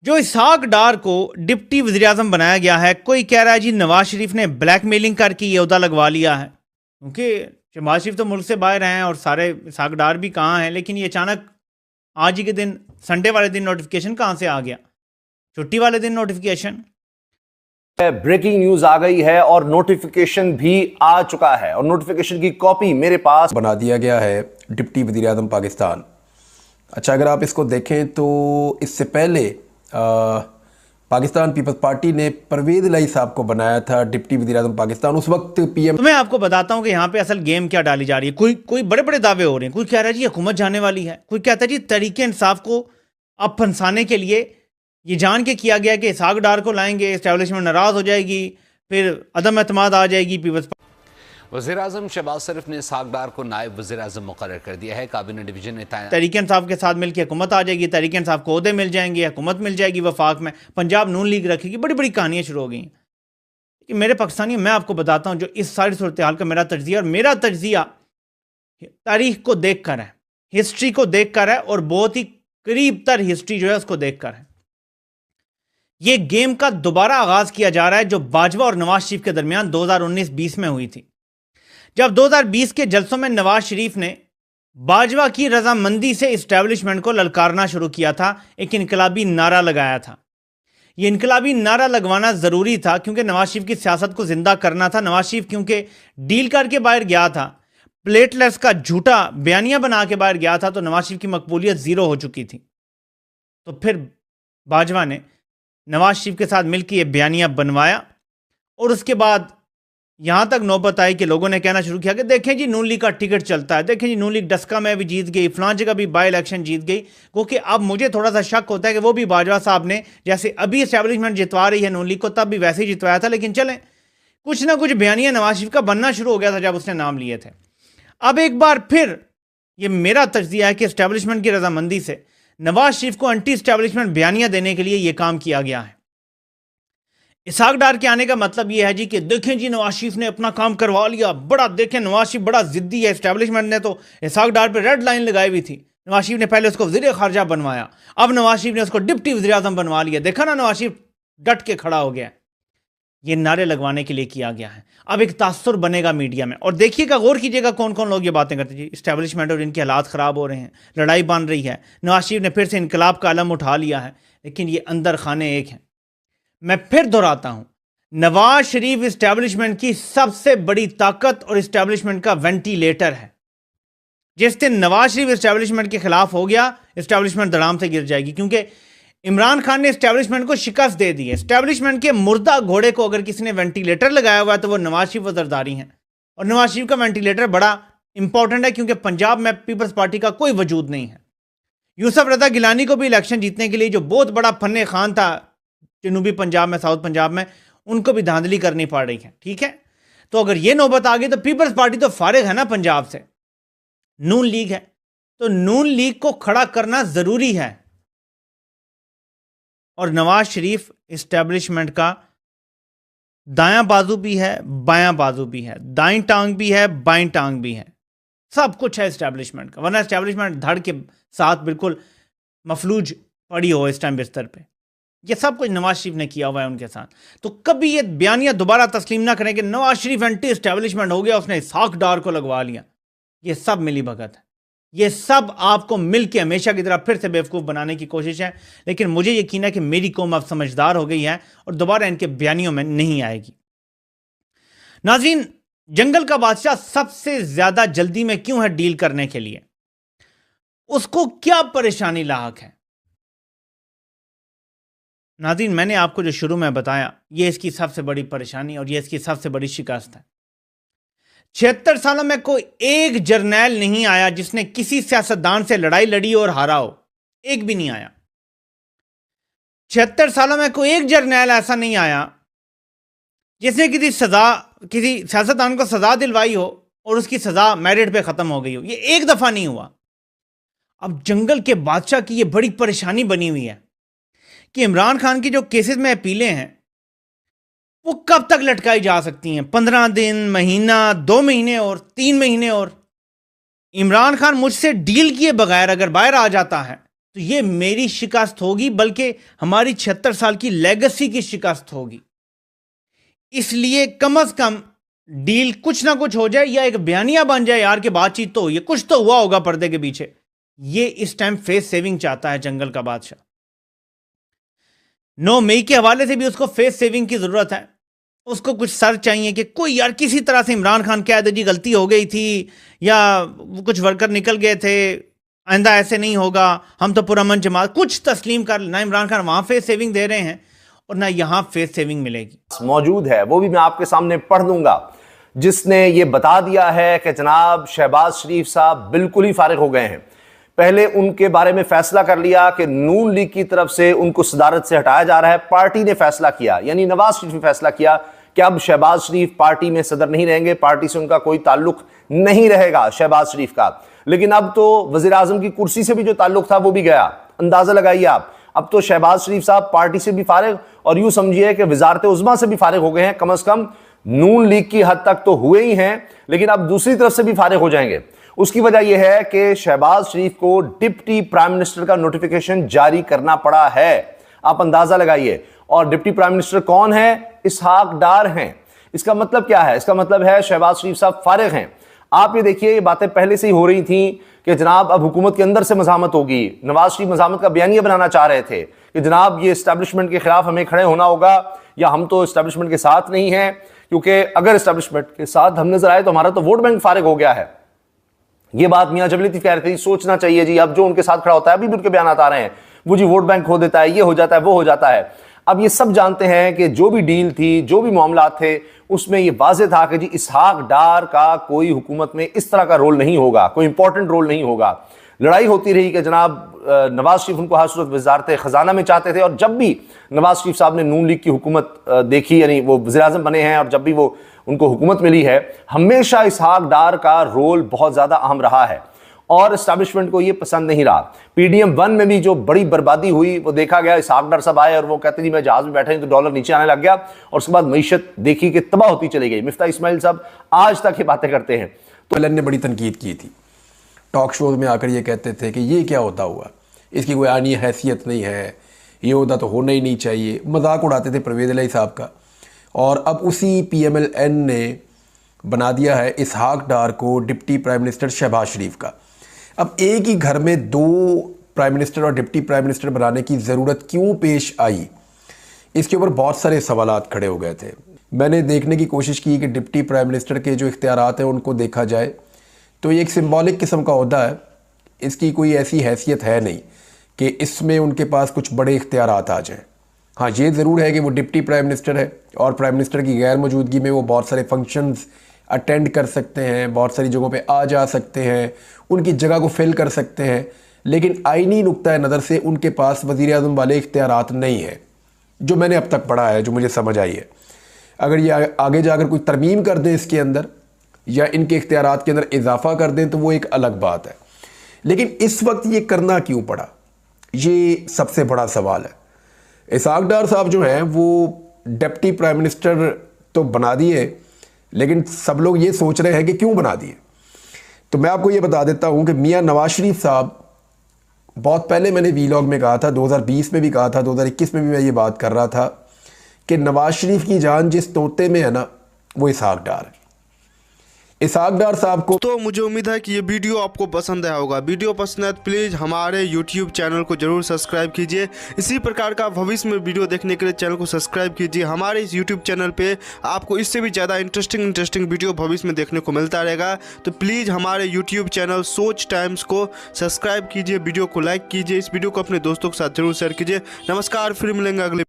جو اسحاق ڈار کو ڈپٹی وزیراعظم بنایا گیا ہے، کوئی کہہ رہا ہے جی نواز شریف نے بلیک میلنگ کر کے یہ عہدہ لگوا لیا ہے، کیونکہ شہباز شریف تو ملک سے باہر ہیں اور سارے اسحاق ڈار بھی کہاں ہیں، لیکن یہ اچانک آج ہی کے دن سنڈے والے دن نوٹیفیکیشن کہاں سے آ گیا؟ چھٹی والے دن نوٹیفیکیشن بریکنگ نیوز آ گئی ہے اور نوٹیفیکیشن بھی آ چکا ہے، اور نوٹیفیکیشن کی کاپی میرے پاس بنا دیا گیا ہے ڈپٹی وزیر اعظم پاکستان۔ اچھا، اگر آپ اس کو دیکھیں تو اس سے پہلے پاکستان پیپلز پارٹی نے پرویز الہی صاحب کو بنایا تھا ڈپٹی وزیر اعظم پاکستان، اس وقت پی ایم۔ تو میں آپ کو بتاتا ہوں کہ یہاں پہ اصل گیم کیا ڈالی جا رہی ہے۔ کوئی بڑے بڑے دعوے ہو رہے ہیں، کوئی کہہ رہا ہے جی حکومت جانے والی ہے، کوئی کہتا ہے جی تحریک انصاف کو اب پھنسانے کے لیے یہ جان کے کیا گیا کہ اسحاق ڈار کو لائیں گے، اسٹیبلشمنٹ ناراض ہو جائے گی، پھر عدم اعتماد آ جائے گی پیپلز۔ وزیراعظم شہباز شریف نے اسحاق ڈار کو نائب وزیر اعظم مقرر کر دیا ہے۔ کابینہ ڈویژن نے تحریک انصاف کے ساتھ مل کے حکومت آ جائے گی، تحریک انصاف کو عہدے مل جائیں گے، حکومت مل جائے گی وفاق میں، پنجاب نون لیگ رکھے گی، بڑی بڑی کہانیاں شروع ہو گئی ہیں۔ کہ میرے پاکستانی، میں آپ کو بتاتا ہوں جو اس ساری صورتحال کا میرا تجزیہ، اور میرا تجزیہ تاریخ کو دیکھ کر ہے، ہسٹری کو دیکھ کر ہے، اور بہت ہی قریب تر ہسٹری جو ہے اس کو دیکھ کر ہے۔ یہ گیم کا دوبارہ آغاز کیا جا رہا ہے جو باجوہ اور نواز شریف کے درمیان 2019-20 میں ہوئی تھی، جب 2020 کے جلسوں میں نواز شریف نے باجوہ کی رضامندی سے اسٹیبلشمنٹ کو للکارنا شروع کیا تھا، ایک انقلابی نعرہ لگایا تھا۔ یہ انقلابی نعرہ لگوانا ضروری تھا کیونکہ نواز شریف کی سیاست کو زندہ کرنا تھا۔ نواز شریف کیونکہ ڈیل کر کے باہر گیا تھا، پلیٹ لیس کا جھوٹا بیانیہ بنا کے باہر گیا تھا، تو نواز شریف کی مقبولیت زیرو ہو چکی تھی۔ تو پھر باجوہ نے نواز شریف کے ساتھ مل کے یہ بیانیہ بنوایا، اور اس کے بعد یہاں تک نوبت آئی کہ لوگوں نے کہنا شروع کیا کہ دیکھیں جی نون لیگ کا ٹکٹ چلتا ہے، دیکھیں جی نون لیگ ڈسکا میں بھی جیت گئی، فلاں جگہ بھی بائی الیکشن جیت گئی۔ کیونکہ اب مجھے تھوڑا سا شک ہوتا ہے کہ وہ بھی باجوہ صاحب نے جیسے ابھی اسٹیبلشمنٹ جتوا رہی ہے نون لیگ کو، تب بھی ویسے ہی جتوایا تھا، لیکن چلیں کچھ نہ کچھ بیانیہ نواز شریف کا بننا شروع ہو گیا تھا جب اس نے نام لیے تھے۔ اب ایک بار پھر یہ میرا تجزیہ ہے کہ اسٹیبلشمنٹ کی رضامندی سے نواز شریف کو انٹی اسٹیبلشمنٹ بیانیہ دینے کے لیے یہ کام کیا گیا ہے۔ اسحاق ڈار کے آنے کا مطلب یہ ہے جی کہ دیکھیں جی نواز شریف نے اپنا کام کروا لیا، بڑا دیکھیں نواز شریف بڑا ضدی ہے، اسٹیبلشمنٹ نے تو اسحاق ڈار پہ ریڈ لائن لگائی ہوئی تھی، نواز شریف نے پہلے اس کو وزیر خارجہ بنوایا، اب نواز شریف نے اس کو ڈپٹی وزیر اعظم بنوا لیا، دیکھا نا نواز شریف ڈٹ کے کھڑا ہو گیا۔ یہ نعرے لگوانے کے لیے کیا گیا ہے۔ اب ایک تاثر بنے گا میڈیا میں، اور دیکھیے گا، غور کیجیے گا کون کون لوگ یہ باتیں کرتے ہیں جی اسٹیبلشمنٹ اور ان کے حالات خراب ہو رہے ہیں، لڑائی بن رہی ہے، نواز شریف نے پھر سے انقلاب کا علم اٹھا لیا ہے، لیکن یہ اندر خانے ایک ہیں۔ میں پھر دہراتا ہوں، نواز شریف اسٹیبلشمنٹ کی سب سے بڑی طاقت اور اسٹیبلشمنٹ کا وینٹیلیٹر ہے۔ جس دن نواز شریف اسٹیبلشمنٹ کے خلاف ہو گیا، اسٹیبلشمنٹ دھڑام سے گر جائے گی، کیونکہ عمران خان نے اسٹیبلشمنٹ کو شکست دے دی ہے۔ اسٹیبلشمنٹ کے مردہ گھوڑے کو اگر کسی نے وینٹیلیٹر لگایا ہوا ہے تو وہ نواز شریف و زرداری ہیں، اور نواز شریف کا وینٹیلیٹر بڑا امپورٹنٹ ہے کیونکہ پنجاب میں پیپلز پارٹی کا کوئی وجود نہیں ہے۔ یوسف رضا گیلانی کو بھی الیکشن جیتنے کے لیے جو بہت بڑا فن خان تھا جنوبی پنجاب میں، ساؤتھ پنجاب میں، ان کو بھی دھاندلی کرنی پڑ رہی ہے، ٹھیک ہے؟ تو اگر یہ نوبت آ گئی تو پیپلز پارٹی تو فارغ ہے نا پنجاب سے، نون لیگ ہے، تو نون لیگ کو کھڑا کرنا ضروری ہے۔ اور نواز شریف اسٹیبلشمنٹ کا دایاں بازو بھی ہے، بایاں بازو بھی ہے، دائیں ٹانگ بھی ہے، بائیں ٹانگ بھی ہے، سب کچھ ہے اسٹیبلشمنٹ کا، ورنہ اسٹیبلشمنٹ دھڑ کے ساتھ بالکل مفلوج پڑی ہو اس ٹائم بستر پہ۔ یہ سب کچھ نواز شریف نے کیا ہوا ہے ان کے ساتھ۔ تو کبھی یہ بیانیہ دوبارہ تسلیم نہ کریں کہ نواز شریف اینٹی اسٹیبلشمنٹ ہو گیا، اس نے اسحاق ڈار کو لگوا لیا۔ یہ سب ملی بھگت ہے، یہ سب آپ کو مل کے ہمیشہ کی طرح پھر سے بیوقوف بنانے کی کوشش ہے، لیکن مجھے یقین ہے کہ میری قوم اب سمجھدار ہو گئی ہے اور دوبارہ ان کے بیانیوں میں نہیں آئے گی۔ ناظرین، جنگل کا بادشاہ سب سے زیادہ جلدی میں کیوں ہے ڈیل کرنے کے لیے؟ اس کو کیا پریشانی لاحق ہے؟ ناظرین، میں نے آپ کو جو شروع میں بتایا، یہ اس کی سب سے بڑی پریشانی اور یہ اس کی سب سے بڑی شکست ہے۔ 76 سالوں میں کوئی ایک جرنیل نہیں آیا جس نے کسی سیاستدان سے لڑائی لڑی اور ہارا ہو، ایک بھی نہیں آیا۔ 76 سالوں میں کوئی ایک جرنیل ایسا نہیں آیا جس نے کسی سیاستدان کو سزا دلوائی ہو اور اس کی سزا میرٹ پہ ختم ہو گئی ہو، یہ ایک دفعہ نہیں ہوا۔ اب جنگل کے بادشاہ کی یہ بڑی پریشانی بنی ہوئی ہے کہ عمران خان کی جو کیسز میں اپیلیں ہیں وہ کب تک لٹکائی جا سکتی ہیں؟ 15 دن، مہینہ، 2 مہینے اور 3 مہینے اور۔ عمران خان مجھ سے ڈیل کیے بغیر اگر باہر آ جاتا ہے تو یہ میری شکست ہوگی بلکہ ہماری 76 سال کی لیگسی کی شکست ہوگی. اس لیے کم از کم ڈیل کچھ نہ کچھ ہو جائے یا ایک بیانیہ بن جائے یار کہ بات چیت تو ہوئی ہے, کچھ تو ہوا ہوگا پردے کے پیچھے. یہ اس ٹائم فیس سیونگ چاہتا ہے جنگل کا بادشاہ. 9 مئی کے حوالے سے بھی اس کو فیس سیونگ کی ضرورت ہے. اس کو کچھ سر چاہیے کہ کوئی یار کسی طرح سے عمران خان کہہ دے جی غلطی ہو گئی تھی یا کچھ ورکر نکل گئے تھے, آئندہ ایسے نہیں ہوگا, ہم تو پرامن جماعت, کچھ تسلیم کر. نہ عمران خان وہاں فیس سیونگ دے رہے ہیں اور نہ یہاں فیس سیونگ ملے گی. موجود ہے وہ بھی میں آپ کے سامنے پڑھ دوں گا, جس نے یہ بتا دیا ہے کہ جناب شہباز شریف صاحب بالکل ہی فارغ ہو گئے ہیں. پہلے ان کے بارے میں فیصلہ کر لیا کہ نون لیگ کی طرف سے ان کو صدارت سے ہٹایا جا رہا ہے. پارٹی نے فیصلہ کیا, یعنی نواز شریف نے فیصلہ کیا کہ اب شہباز شریف پارٹی میں صدر نہیں رہیں گے, پارٹی سے ان کا کوئی تعلق نہیں رہے گا شہباز شریف کا. لیکن اب تو وزیر اعظم کی کرسی سے بھی جو تعلق تھا وہ بھی گیا. اندازہ لگائیے آپ, اب تو شہباز شریف صاحب پارٹی سے بھی فارغ اور یوں سمجھیے کہ وزارت عظمیٰ سے بھی فارغ ہو گئے ہیں. کم از کم نون لیگ کی حد تک تو ہوئے ہی ہیں, لیکن اب دوسری طرف سے بھی فارغ ہو جائیں گے. اس کی وجہ یہ ہے کہ شہباز شریف کو ڈپٹی پرائم منسٹر کا نوٹیفیکیشن جاری کرنا پڑا ہے. آپ اندازہ لگائیے. اور ڈپٹی پرائم منسٹر کون ہے؟ اسحاق ڈار ہیں. اس کا مطلب کیا ہے؟ اس کا مطلب ہے شہباز شریف صاحب فارغ ہیں. آپ یہ دیکھیے, یہ باتیں پہلے سے ہی ہو رہی تھیں کہ جناب اب حکومت کے اندر سے مزاحمت ہوگی. نواز شریف مزاحمت کا بیانیہ بنانا چاہ رہے تھے کہ جناب یہ اسٹیبلشمنٹ کے خلاف ہمیں کھڑے ہونا ہوگا یا ہم تو اسٹیبلشمنٹ کے ساتھ نہیں ہیں, کیونکہ اگر اسٹیبلشمنٹ کے ساتھ ہم نظر آئے تو ہمارا تو ووٹ بینک فارغ ہو گیا ہے. یہ بات میاں جبلی لطیف کہہ رہے تھے, سوچنا چاہیے جی. اب جو ان کے ساتھ کھڑا ہوتا ہے, ابھی بھی ان کے بیانات آ رہے ہیں, وہ جی ووٹ بینک کھو دیتا ہے, یہ ہو جاتا ہے, وہ ہو جاتا ہے. اب یہ سب جانتے ہیں کہ جو بھی ڈیل تھی, جو بھی معاملات تھے, اس میں یہ واضح تھا کہ جی اسحاق ڈار کا کوئی حکومت میں اس طرح کا رول نہیں ہوگا, کوئی امپورٹنٹ رول نہیں ہوگا. لڑائی ہوتی رہی کہ جناب نواز شریف ان کو ہر صورت وزارت خزانہ میں چاہتے تھے, اور جب بھی نواز شریف صاحب نے نون لیگ کی حکومت دیکھی, یعنی وہ وزیر اعظم بنے ہیں اور جب بھی وہ ان کو حکومت ملی ہے, ہمیشہ اسحاق ڈار کا رول بہت زیادہ اہم رہا ہے اور اسٹیبلشمنٹ کو یہ پسند نہیں رہا. پی ڈی ایم 1 میں بھی جو بڑی بربادی ہوئی وہ دیکھا گیا. اسحاق ڈار صاحب آئے اور وہ کہتے جی میں جہاز میں بیٹھے ہیں تو ڈالر نیچے آنے لگ گیا, اور اس کے بعد معیشت دیکھی کہ تباہ ہوتی چلی گئی. مفتاح اسماعیل صاحب آج تک یہ باتیں کرتے ہیں. تو ایلن نے بڑی تنقید کی تھی, ٹاک شوز میں آ کر یہ کہتے تھے کہ یہ کیا ہوتا ہوا, اس کی کوئی آئینی حیثیت نہیں ہے, یہ عہدہ تو ہونا ہی نہیں چاہیے. مذاق اڑاتے تھے پرویز الہی صاحب کا. اور اب اسی پی ایم ایل این نے بنا دیا ہے اسحاق ڈار کو ڈپٹی پرائم منسٹر شہباز شریف کا. اب ایک ہی گھر میں 2 پرائم منسٹر اور ڈپٹی پرائم منسٹر بنانے کی ضرورت کیوں پیش آئی, اس کے اوپر بہت سارے سوالات کھڑے ہو گئے تھے. میں نے دیکھنے کی کوشش کی کہ ڈپٹی پرائم منسٹر کے جو اختیارات ہیں ان کو دیکھا جائے تو یہ ایک سمبولک قسم کا عہدہ ہے. اس کی کوئی ایسی حیثیت ہے نہیں کہ اس میں ان کے پاس کچھ بڑے اختیارات آ جائیں. ہاں یہ ضرور ہے کہ وہ ڈپٹی پرائم منسٹر ہے اور پرائم منسٹر کی غیر موجودگی میں وہ بہت سارے فنکشنز اٹینڈ کر سکتے ہیں, بہت ساری جگہوں پہ آ جا سکتے ہیں, ان کی جگہ کو فل کر سکتے ہیں. لیکن آئینی نقطۂ نظر سے ان کے پاس وزیر اعظم والے اختیارات نہیں ہیں, جو میں نے اب تک پڑھا ہے, جو مجھے سمجھ آئی ہے. اگر یہ آگے جا کر کوئی ترمیم کر دیں اس کے اندر یا ان کے اختیارات کے اندر اضافہ کر دیں تو وہ ایک الگ بات ہے. لیکن اس وقت یہ کرنا کیوں پڑا, یہ سب سے بڑا سوال ہے. اسحاق ڈار صاحب جو ہیں وہ ڈپٹی پرائم منسٹر تو بنا دیے, لیکن سب لوگ یہ سوچ رہے ہیں کہ کیوں بنا دیے. تو میں آپ کو یہ بتا دیتا ہوں کہ میاں نواز شریف صاحب, بہت پہلے میں نے ویلاگ میں کہا تھا, 2020 میں بھی کہا تھا, 2021 میں بھی میں یہ بات کر رہا تھا کہ نواز شریف کی جان جس طوطے میں ہے نا وہ اسحاق ڈار ہے. اسحاق ڈار صاحب کو تو مجھے امید ہے کہ یہ ویڈیو آپ کو پسند آیا ہوگا. ویڈیو پسند ہے تو پلیز ہمارے یوٹیوب چینل کو ضرور سبسکرائب کیجئے. اسی پرکار کا بھویش میں ویڈیو دیکھنے کے لیے چینل کو سبسکرائب کیجئے. ہمارے اس یوٹیوب چینل پہ آپ کو اس سے بھی زیادہ انٹرسٹنگ ویڈیو بھویش میں دیکھنے کو ملتا رہے گا. تو پلیز ہمارے یوٹیوب چینل سوچ ٹائمز کو سبسکرائب کیجئے, ویڈیو کو لائک کیجئے, اس ویڈیو کو اپنے دوستوں کے ساتھ ضرور شیئر کیجئے. نمسکار, پھر ملیں گے اگلے